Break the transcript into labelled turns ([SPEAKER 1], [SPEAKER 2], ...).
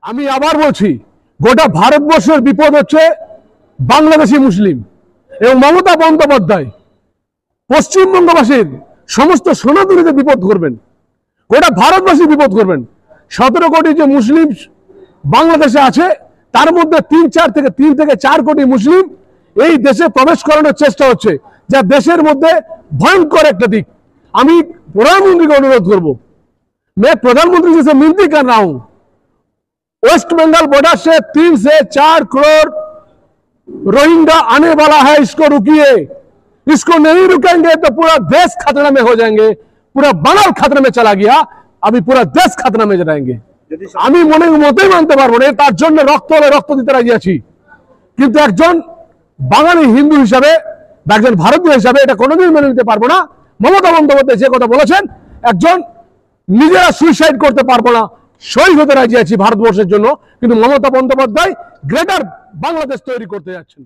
[SPEAKER 1] আমি আবার বলছি, গোটা ভারতবর্ষের বিপদ হচ্ছে বাংলাদেশি মুসলিম এবং মমতা বন্দ্যোপাধ্যায় পশ্চিমবঙ্গবাসীর সমস্ত সনাতনীদের বিপদ করবেন, গোটা ভারতবাসী বিপদ করবেন। 17 কোটি যে মুসলিম বাংলাদেশে আছে তার মধ্যে 3 থেকে 4 কোটি মুসলিম এই দেশে প্রবেশ করানোর চেষ্টা হচ্ছে, যা দেশের মধ্যে ভয়ঙ্কর একটা দিক। আমি প্রধানমন্ত্রীকে অনুরোধ করব, मैं प्रधानमंत्री जी से विनती कर रहा हूं, वेस्ट बंगाल बॉर्डर से 3 से 4 करोड़ रोहिंग्या आने वाला है, इसको रुकिए। इसको नहीं रुकेंगे तो पूरा देश खतरे में हो जाएंगे। पूरा बंगाल खतरे में चला गया, अभी पूरा देश खतरे में जाएंगे। আমি মতেই মানতে পারবো না, তার জন্য রক্ত হলে রক্ত দিতে রাজি আছি, কিন্তু একজন বাঙালি হিন্দু হিসাবে বা একজন ভারতীয় হিসাবে এটা কোনোদিন মেনে নিতে পারবো না। মমতা বন্দ্যোপাধ্যায় যে কথা বলেছেন, একজন নিজেরা সুইসাইড করতে পারবো না, শহীদ হতে রাজি আছি ভারতবর্ষের জন্য, কিন্তু মমতা বন্দ্যোপাধ্যায় গ্রেটার বাংলাদেশ তৈরি করতে যাচ্ছেন।